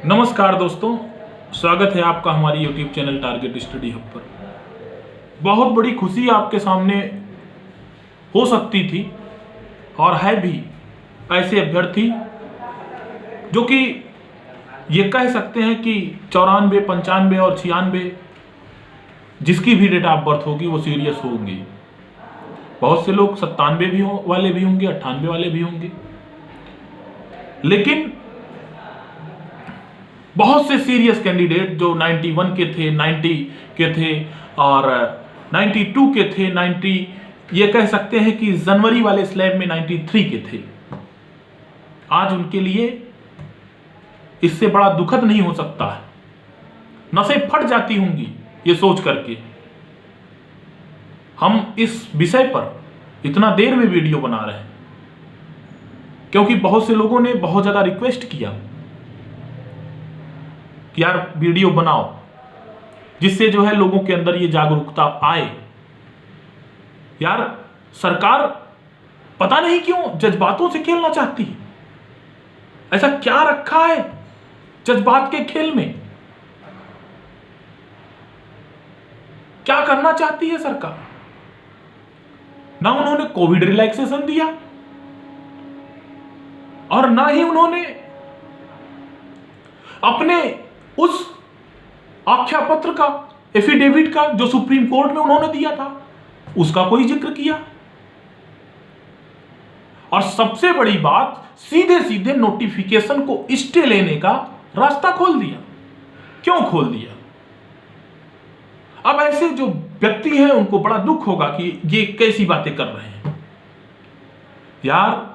नमस्कार दोस्तों, स्वागत है आपका हमारी YouTube channel target study hub पर। बहुत बड़ी खुशी आपके सामने हो सकती थी और है भी ऐसे अभ्यर्थी जो कि ये कह सकते हैं कि 94, 95 और 96 जिसकी भी डेट ऑफ बर्थ होगी वो सीरियस होंगे। बहुत से लोग 97 भी वाले भी होंगे, 98 वाले भी होंगे, लेकिन बहुत से सीरियस कैंडिडेट जो 91 के थे, 90 के थे और 92 के थे, 90 ये कह सकते हैं कि जनवरी वाले स्लैब में 93 के थे। आज उनके लिए इससे बड़ा दुखद नहीं हो सकता है। नसें फट जाती होंगी ये सोच करके। हम इस विषय पर इतना देर में वीडियो बना रहे हैं क्योंकि बहुत से लोगों ने बहुत ज्यादा रिक्वेस्ट किया कि यार वीडियो बनाओ, जिससे जो है लोगों के अंदर ये जागरूकता आए। यार सरकार पता नहीं क्यों जज्बातों से खेलना चाहती है। ऐसा क्या रखा है जज्बात के खेल में? क्या करना चाहती है सरकार? ना उन्होंने कोविड रिलैक्सेशन दिया और ना ही उन्होंने अपने उस आख्या पत्र का, एफिडेविट का जो सुप्रीम कोर्ट में उन्होंने दिया था उसका कोई जिक्र किया। और सबसे बड़ी बात, सीधे सीधे नोटिफिकेशन को स्टे लेने का रास्ता खोल दिया। क्यों खोल दिया? अब ऐसे जो व्यक्ति हैं उनको बड़ा दुख होगा कि ये कैसी बातें कर रहे हैं। यार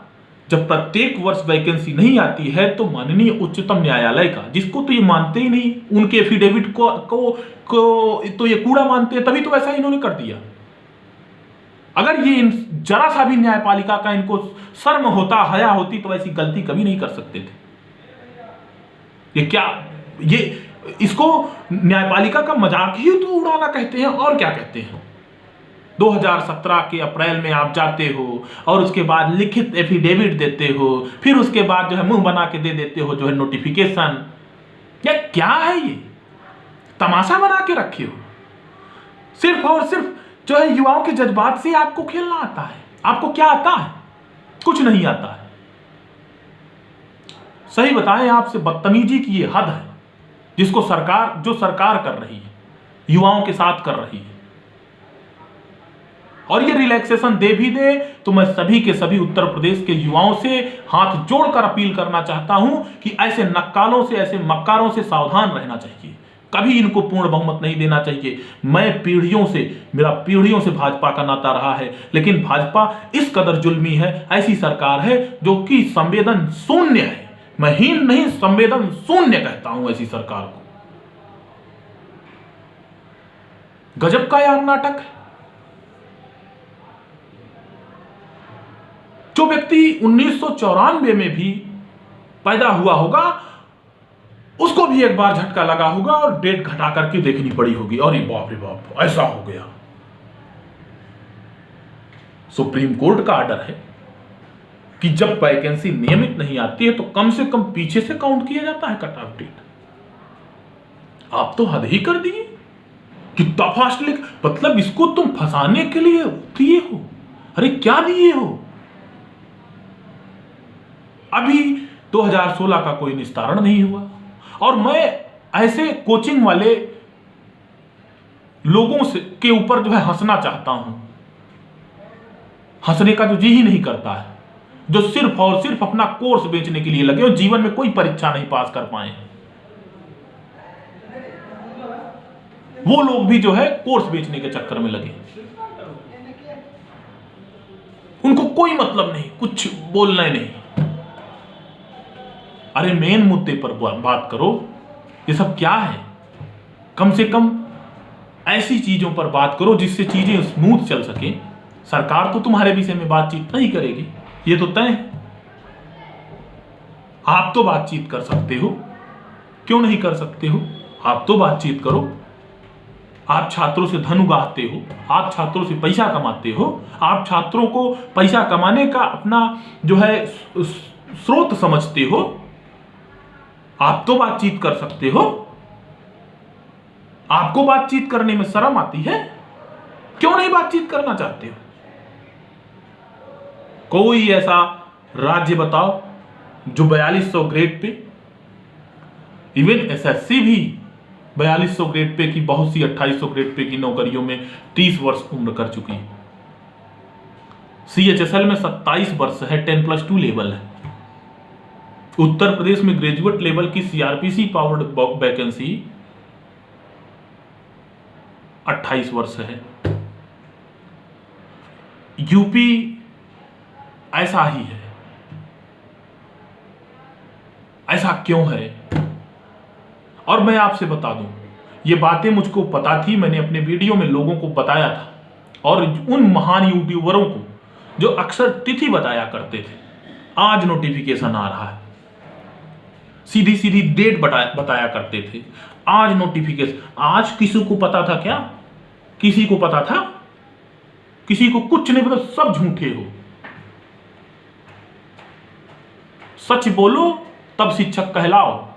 जब प्रत्येक वर्ष वैकेंसी नहीं आती है तो माननीय उच्चतम न्यायालय का, जिसको तो ये मानते ही नहीं, उनके एफिडेविट को तो ये कूड़ा मानते हैं, तभी तो ऐसा इन्होंने कर दिया। अगर ये जरा सा भी न्यायपालिका का इनको शर्म होता, हया होती तो ऐसी गलती कभी नहीं कर सकते थे। ये क्या, ये इसको न्यायपालिका का मजाक ही तो उड़ाना कहते हैं और क्या कहते हैं। 2017 के अप्रैल में आप जाते हो और उसके बाद लिखित एफिडेविट देते हो, फिर उसके बाद जो है मुंह बना के दे देते हो जो है नोटिफिकेशन। ये क्या है? ये तमाशा बना के रखे हो। सिर्फ और सिर्फ जो है युवाओं के जज्बात से आपको खेलना आता है। आपको क्या आता है? कुछ नहीं आता है। सही बताएं, आपसे बदतमीजी की ये हद है जिसको सरकार कर रही है, युवाओं के साथ कर रही है। और ये रिलैक्सेशन दे भी दे तो मैं सभी के सभी उत्तर प्रदेश के युवाओं से हाथ जोड़कर अपील करना चाहता हूं कि ऐसे नक्कालों से, ऐसे मक्कारों से सावधान रहना चाहिए। कभी इनको पूर्ण बहुमत नहीं देना चाहिए। मेरा पीढ़ियों से भाजपा का नाता रहा है, लेकिन भाजपा इस कदर जुल्मी है, ऐसी सरकार है जो कि संवेदन शून्य है। मैं हीन नहीं, संवेदन शून्य कहता हूं ऐसी सरकार को। गजब का यार नाटक है। जो व्यक्ति 1994 में भी पैदा हुआ होगा उसको भी एक बार झटका लगा होगा और डेट घटा करके देखनी पड़ी होगी। अरे बाप रे बाप, ऐसा हो गया। सुप्रीम कोर्ट का आर्डर है कि जब वैकेंसी नियमित नहीं आती है तो कम से कम पीछे से काउंट किया जाता है कट ऑफ डेट। आप तो हद ही कर दिए। कितना फास्ट लिख, मतलब इसको तुम फंसाने के लिए दिए हो। अरे क्या दिए हो? अभी 2016 का कोई निस्तारण नहीं हुआ। और मैं ऐसे कोचिंग वाले लोगों से के ऊपर जो है हंसना चाहता हूं। हंसने का जो जी ही नहीं करता है, जो सिर्फ और सिर्फ अपना कोर्स बेचने के लिए लगे और जीवन में कोई परीक्षा नहीं पास कर पाए। वो लोग भी जो है कोर्स बेचने के चक्कर में लगे। उनको कोई मतलब नहीं, कुछ बोलना नहीं। अरे मेन मुद्दे पर बात करो। ये सब क्या है? कम से कम ऐसी चीजों पर बात करो जिससे चीजें स्मूथ चल सके। सरकार तो तुम्हारे विषय में बातचीत नहीं करेगी, ये तो तय है। आप तो बातचीत कर सकते हो, क्यों नहीं कर सकते हो? आप तो बातचीत करो। आप छात्रों से धन उगाहते हो, आप छात्रों से पैसा कमाते हो, आप छात्रों को पैसा कमाने का अपना जो है स्रोत समझते हो। आप तो बातचीत कर सकते हो, आपको बातचीत करने में शर्म आती है, क्यों नहीं बातचीत करना चाहते हो? कोई ऐसा राज्य बताओ जो 4200 ग्रेड पे, इवन एसएससी भी 4200 ग्रेड पे की, बहुत सी 2800 ग्रेड पे की नौकरियों में 30 वर्ष उम्र कर चुकी है। सीएचएसएल में 27 वर्ष है, 10+2 लेवल है। उत्तर प्रदेश में ग्रेजुएट लेवल की सीआरपीसी पावर्ड वैकेंसी 28 वर्ष है। यूपी ऐसा ही है। ऐसा क्यों है? और मैं आपसे बता दूं, ये बातें मुझको पता थी, मैंने अपने वीडियो में लोगों को बताया था, और उन महान यूट्यूबरों को जो अक्सर तिथि बताया करते थे, आज नोटिफिकेशन आ रहा है। सीधी सीधी डेट बताया करते थे, आज नोटिफिकेशन। आज किसी को पता था क्या? किसी को पता था? किसी को कुछ नहीं पता, सब झूठे हो। सच बोलो तब शिक्षक कहलाओ,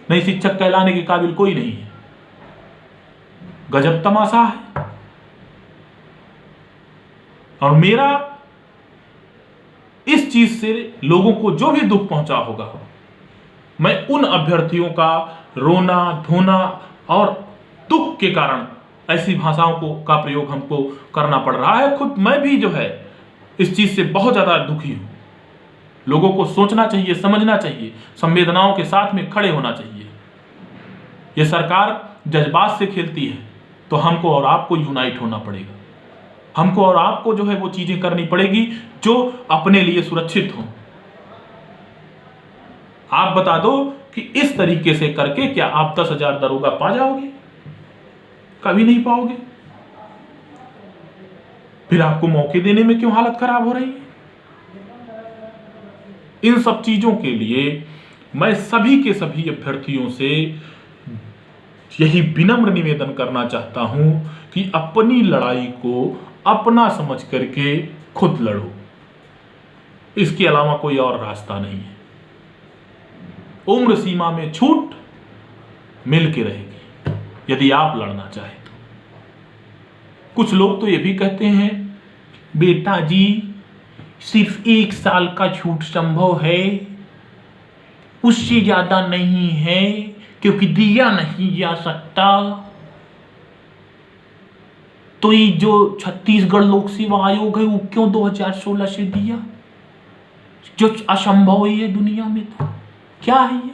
नहीं शिक्षक कहलाने के काबिल कोई नहीं है। गजब तमाशा है। और मेरा इस चीज से लोगों को जो भी दुख पहुंचा होगा, मैं उन अभ्यर्थियों का रोना धोना और दुख के कारण ऐसी भाषाओं का प्रयोग हमको करना पड़ रहा है। खुद मैं भी जो है इस चीज से बहुत ज्यादा दुखी हूं। लोगों को सोचना चाहिए, समझना चाहिए, संवेदनाओं के साथ में खड़े होना चाहिए। यह सरकार जज्बात से खेलती है तो हमको और आपको यूनाइट होना पड़ेगा। हमको और आपको जो है वो चीजें करनी पड़ेगी जो अपने लिए सुरक्षित हो। आप बता दो कि इस तरीके से करके क्या आप 10,000 दरोगा पा जाओगे? कभी नहीं पाओगे। फिर आपको मौके देने में क्यों हालत खराब हो रही है? इन सब चीजों के लिए मैं सभी के सभी अभ्यर्थियों से यही विनम्र निवेदन करना चाहता हूं कि अपनी लड़ाई को अपना समझ करके खुद लड़ो। इसके अलावा कोई और रास्ता नहीं है। उम्र सीमा में छूट मिल के रहेगी यदि आप लड़ना चाहे तो। कुछ लोग तो ये भी कहते हैं, बेटा जी सिर्फ 1 साल का छूट संभव है, उससे ज्यादा नहीं है, क्योंकि दिया नहीं जा सकता। तो ये जो छत्तीसगढ़ लोक सेवा आयोग है वो क्यों 2016 से दिया, जो असंभव ही है दुनिया में? तो क्या है ये?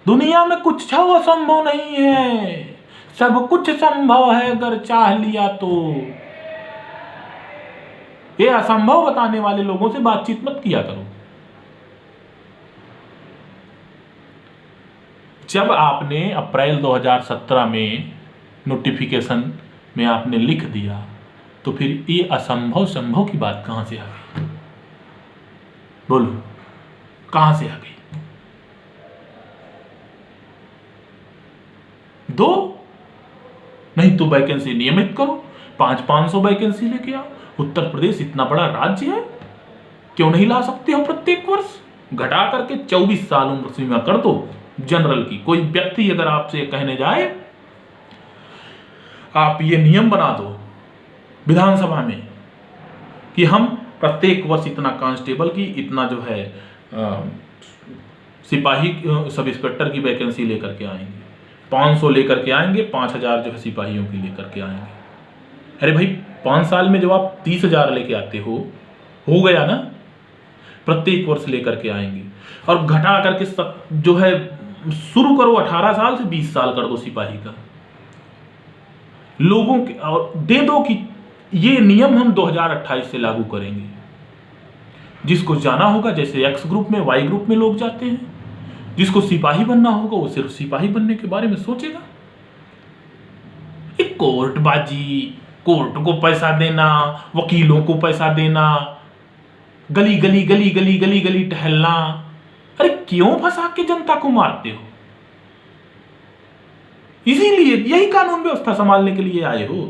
दुनिया में कुछ असंभव नहीं है, सब कुछ संभव है अगर चाह लिया तो। ये असंभव बताने वाले लोगों से बातचीत मत किया करो। जब आपने अप्रैल 2017 में नोटिफिकेशन में आपने लिख दिया तो फिर ये असंभव संभव की बात कहां से आ गई? बोलो, कहां से आ गई? दो नहीं तो वैकेंसी नियमित करो, 500 वैकेंसी लेके आओ। उत्तर प्रदेश इतना बड़ा राज्य है, क्यों नहीं ला सकते हो? प्रत्येक वर्ष घटा करके 24 साल उम्र सीमा कर दो जनरल की। कोई व्यक्ति अगर आपसे कहने जाए, आप ये नियम बना दो विधानसभा में कि हम प्रत्येक वर्ष इतना कांस्टेबल की, इतना जो है सिपाही सब इंस्पेक्टर की वैकेंसी लेकर के आएंगे, 500 लेकर के आएंगे, 5000 जो है सिपाहियों की लेकर के आएंगे। अरे भाई 5 साल में जब आप 30,000 लेके आते हो गया ना? प्रत्येक वर्ष लेकर के आएंगे और घटा करके जो है शुरू करो 18 साल से 20 साल कर दो सिपाही का। लोगों के और दे दो कि ये नियम हम 2028 से लागू करेंगे। जिसको जाना होगा, जैसे एक्स ग्रुप में, वाई ग्रुप में लोग जाते हैं, जिसको सिपाही बनना होगा वो सिर्फ सिपाही बनने के बारे में सोचेगा। एक कोर्टबाजी, कोर्ट को पैसा देना, वकीलों को पैसा देना, गली गली गली गली गली गली टहलना। अरे क्यों फंसा के जनता को मारते हो? इसीलिए यही कानून व्यवस्था संभालने के लिए आए हो।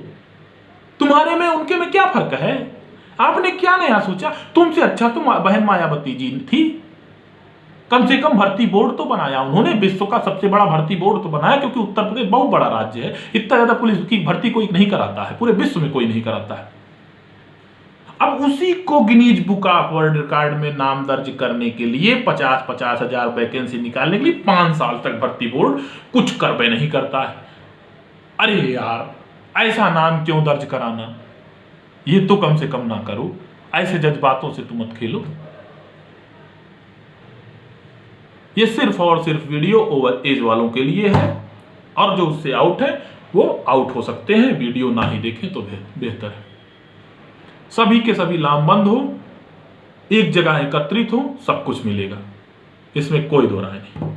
तुम्हारे में उनके में क्या फर्क है? आपने क्या नया सोचा? तुमसे अच्छा तो बहन मायावती जी थी, कम से कम भर्ती बोर्ड तो बनाया उन्होंने, विश्व का सबसे बड़ा भर्ती बोर्ड तो बनाया, क्योंकि उत्तर प्रदेश बहुत बड़ा राज्य है, इतना ज्यादा पुलिस की भर्ती कोई नहीं कराता है, पूरे विश्व में कोई नहीं कराता है। अब उसी को Guinness book of world record में नाम दर्ज करने के लिए 50-50 हजार वैकेंसी निकालने के लिए 5 साल तक भर्ती बोर्ड कुछ करवे नहीं करता है। अरे यार, ऐसा नाम क्यों दर्ज कराना, ये तो कम से कम ना करो, ऐसे जज्बातों से तुम मत खेलो। ये सिर्फ और सिर्फ वीडियो ओवर एज वालों के लिए है, और जो उससे आउट है वो आउट हो सकते हैं, वीडियो ना ही देखें तो बेहतर है। सभी के सभी लामबंद हो, एक जगह एकत्रित हो, सब कुछ मिलेगा, इसमें कोई दो राय नहीं।